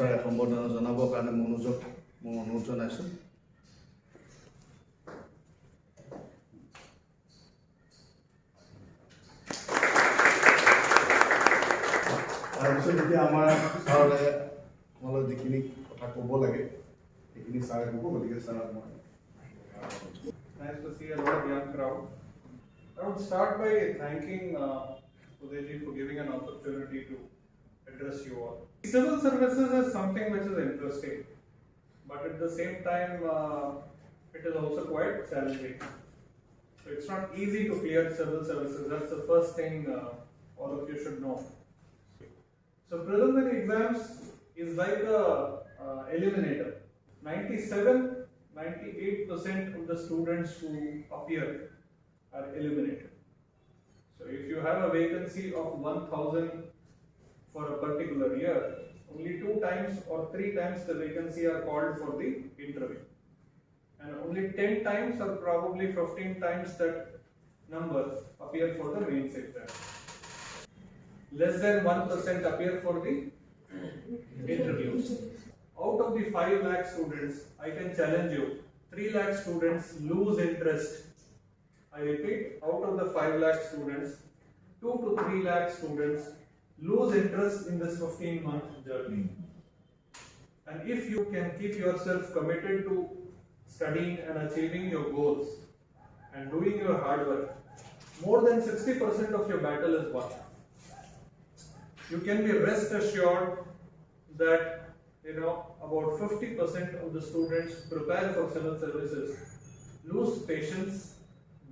ছাৰে সম্বৰ্ধনা জনাবৰ কাৰণে মই অনুৰোধ জনাইছোঁ। তাৰপিছত এতিয়া আমাৰ ছাৰে তোমালোক যিখিনি কথা ক'ব লাগে সেইখিনি ছাৰে ক'ব, গতিকে ছাৰ মই Nice to see a lot of young crowd. I would start by thanking Udayji for giving an opportunity to address you all. Civil services is something which is interesting, but at the same time, it is also quite challenging. So it's not easy to clear civil services. That's the first thing all of you should know. So preliminary exams is like a eliminator. 98% of the students who appear are eliminated. So if you have a vacancy of 1000 for a particular year, only 2 times or 3 times the vacancy are called for the interview. And only 10 times or probably 15 times that numbers appear for the mains exam. Less than 1% appear for the interviews. Out of the 5 lakh students, I can challenge you, 3 lakh students lose interest. I repeat, out of the 5 lakh students, 2 to 3 lakh students lose interest in this 15-month journey. And if you can keep yourself committed to studying and achieving your goals and doing your hard work, more than 60% of your battle is won. You can be rest assured that about 50% of the students prepare for civil services lose patience,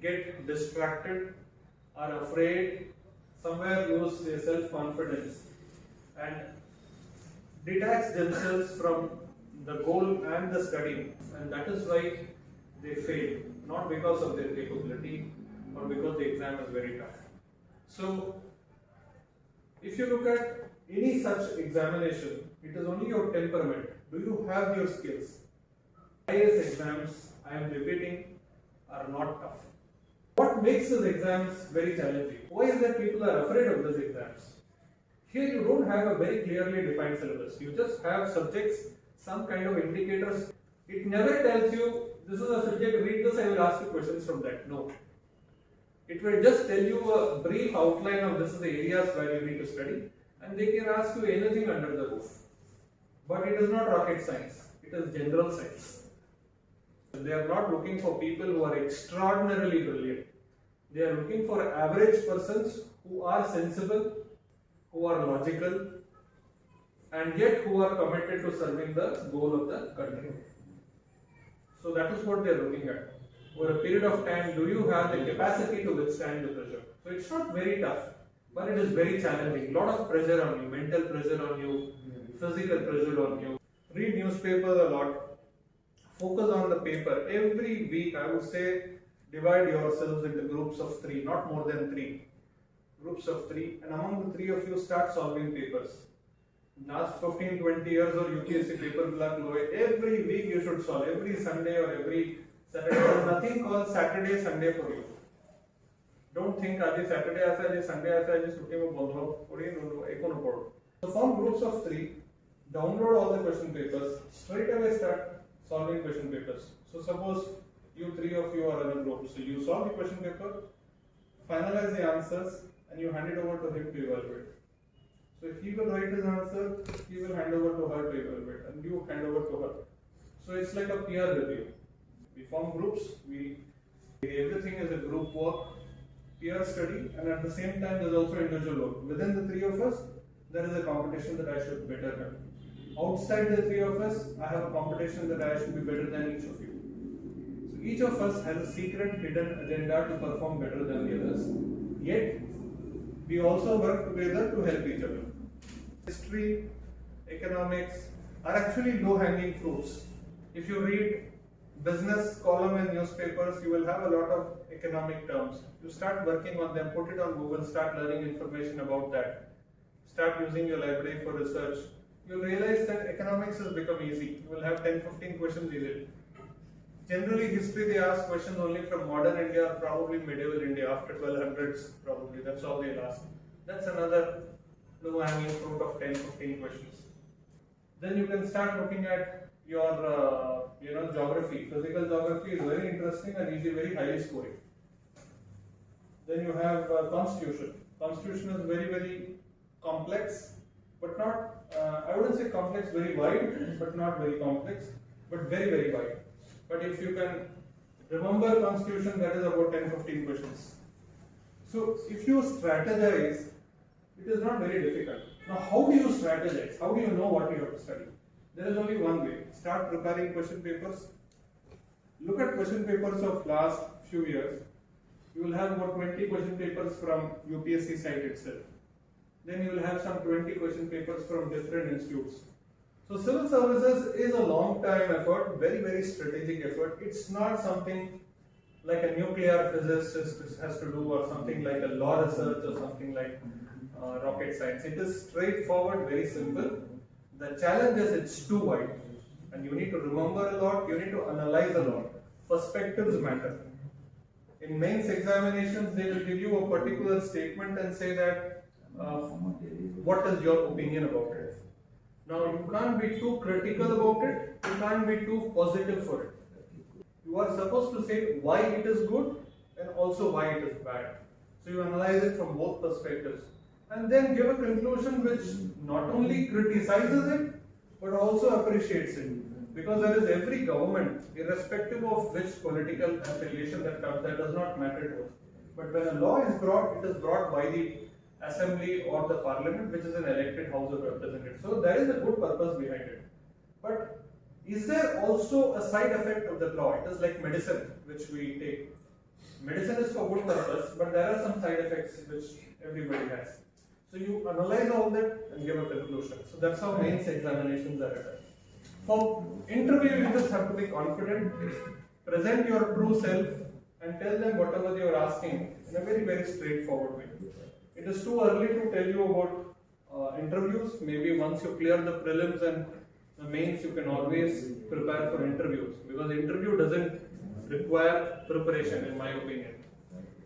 get distracted, are afraid, somewhere lose their self-confidence and detach themselves from the goal and the study, and that is why they fail, not because of their capability or because the exam is very tough. So if you look at any such examination, it is only your temperament. Do you have your skills? IAS exams, I am repeating, are not tough. What makes these exams very challenging? Why is that people are afraid of these exams? Here you don't have a very clearly defined syllabus. You just have subjects, some kind of indicators. It never tells you, this is a subject, read this, I will ask you questions from that. No. It will just tell you a brief outline of this is the areas where you need to study, and they can ask you anything under the roof. But it is not rocket science, it is general science. They are not looking for people who are extraordinarily brilliant. They are looking for average persons who are sensible, who are logical, and yet who are committed to serving the goal of the country. So that is what they are looking at. Over a period of time, do you have the capacity to withstand the pressure? So it's not very tough, but it is very challenging. A lot of pressure on you, mental pressure on you, physical pressure on you. Read newspapers a lot. Focus on the paper. Every week, I would say, divide yourselves into groups of 3, not more than 3. Groups of 3, and among the 3 of you, start solving papers. Last 15-20 years or UPSC paper block low. Every week you should solve. Every Sunday or every Saturday. There is nothing called Saturday, Sunday for you. Don't think aaj Saturday aasa, aaj Sunday aasa, aaj chutti mein bondho pori no ekono poro. So form groups of 3. Download all the question papers. Straight away start solving question papers. So suppose you 3 of you are in a group. So you solve the question paper, finalize the answers, and you hand it over to him to evaluate. So he will write his answer, he will hand over to her to evaluate, and you hand over to her. So it's like a peer review. We form groups, everything is a group work, peer study, and at the same time there is also individual work. Within the 3 of us, there is a competition that I should better him. Outside the 3 of us, I have a competition that I should be better than each of you. So each of us has a secret hidden agenda to perform better than the others. Yet, we also work together to help each other. History, economics are actually low-hanging fruits. If you read business column in newspapers, you will have a lot of economic terms. You start working on them, put it on Google, start learning information about that. Start using your library for research. You'll realize that economics has become easy. You will have 10-15 questions easily. Generally, history they ask questions only from modern India, probably medieval India, after 1200s probably. That's all they'll ask. That's another low-hanging fruit of 10-15 questions. Then you can start looking at your geography. Physical geography is very interesting and easy, very highly scoring. Then you have constitution. Constitution is very, very complex, but not, I wouldn't say complex, very wide, but not very complex, but very, very wide. But if you can remember constitution, that is about 10-15 questions. So if you strategize, it is not very difficult. Now, how do you strategize? How do you know what you have to study? There is only one way. Start preparing question papers. Look at question papers of last few years. You will have about 20 question papers from UPSC site itself. Then you will have some 20 question papers from different institutes. So civil services is a long time effort, very, very strategic effort. It's not something like a nuclear physicist has to do, or something like a law research, or something like rocket science. It is straightforward, very simple. The challenge is it's too wide, and you need to remember a lot, you need to analyze a lot. Perspectives matter. In mains examinations, they will give you a particular statement and say that, what is your opinion about it? Now, you can't be too critical about it, you can't be too positive for it. You are supposed to say why it is good and also why it is bad. So you analyze it from both perspectives and then give a conclusion which not only criticizes it but also appreciates it. Because there is every government, irrespective of which political affiliation that comes, that does not matter to us. But when a law is brought, it is brought by the assembly or the parliament, which is an elected house of representatives. So there is a good purpose behind it. But is there also a side effect of the law? It is like medicine, which we take. Medicine is for good purpose, but there are some side effects which everybody has. So you analyze all that and give a conclusion. So that's how mains examinations are done. For interview, you just have to be confident, present your true self, and tell them whatever they are asking in a very, very straightforward way. It is too early to tell you about interviews. Maybe once you clear the prelims and the mains, you can always prepare for interviews, because interview doesn't require preparation, in my opinion.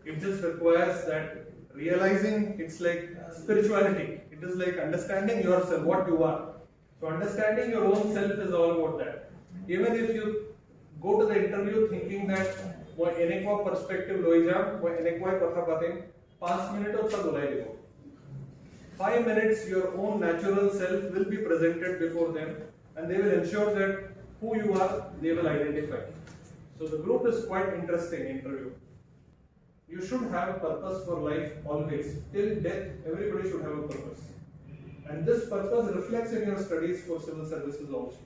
It just requires that realizing. It's like spirituality. It is like understanding yourself, what you are. So understanding your own self is all about that. Even if you go to the interview thinking that वो एक perspective लो exam, वो एक कथा बातें 5 minutes तक बुलाई देखो. 5 minutes, your own natural self will be presented before them, and they will ensure that who you are, they will identify. So the group is quite interesting interview. You should have a purpose for life always. Till death, everybody should have a purpose. And this purpose reflects in your studies for civil services also.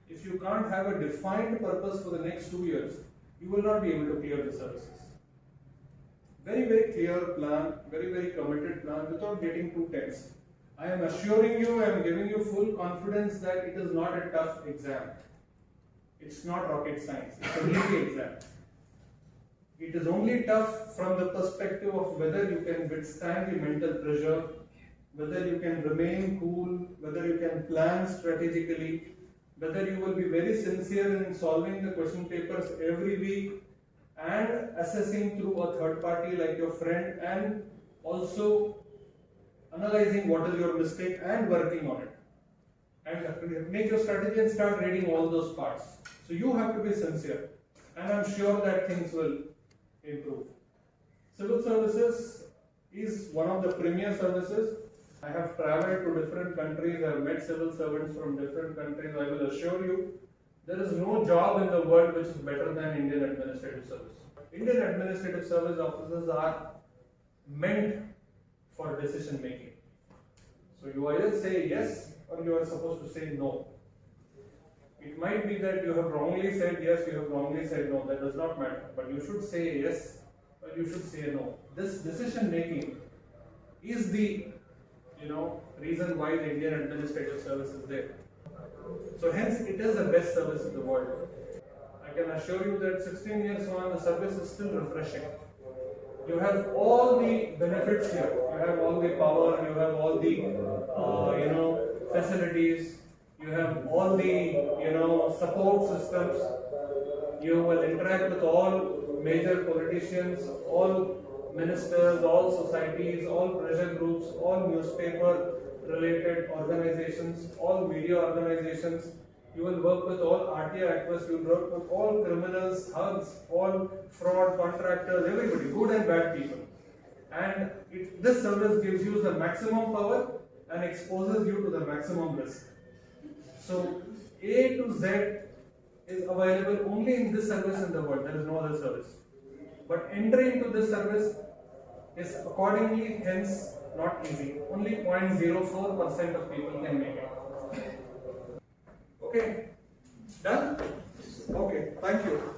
If you can't have a defined purpose for the next 2 years, you will not be able to clear the services. Very, very clear plan, very, very committed plan without getting too tense. I am assuring you, I am giving you full confidence that it is not a tough exam. It's not rocket science, it's an easy exam. It is only tough from the perspective of whether you can withstand the mental pressure, whether you can remain cool, whether you can plan strategically, whether you will be very sincere in solving the question papers every week and assessing through a third party like your friend, and also analyzing what is your mistake and working on it. And make your strategy and start reading all those parts. So you have to be sincere, and I'm sure that things will improve. Civil services is one of the premier services. I have traveled to different countries, I have met civil servants from different countries. I will assure you, there is no job in the world which is better than Indian Administrative Service. Indian Administrative Service officers are meant for decision making. So you either say yes or you are supposed to say no. It might be that you have wrongly said yes, you have wrongly said no, that does not matter. But you should say yes or you should say no. This decision making is the reason why the Indian Administrative Service is there. So hence it is the best service in the world. I can assure you that 16 years on, the service is still refreshing. You have all the benefits here. You have all the power, you have all the facilities, you have all the support systems. You will interact with all major politicians, all ministers, all societies, all pressure groups, all newspaper, related organizations, all media organizations. You will work with all RTI activists, you will work with all criminals, thugs, all fraud contractors, everybody, good and bad people. And this service gives you the maximum power and exposes you to the maximum risk. So A to Z is available only in this service in the world. There is no other service. But entry into this service is accordingly hence not easy. Only 0.04% of people can make it. Okay? Done? Okay, thank you.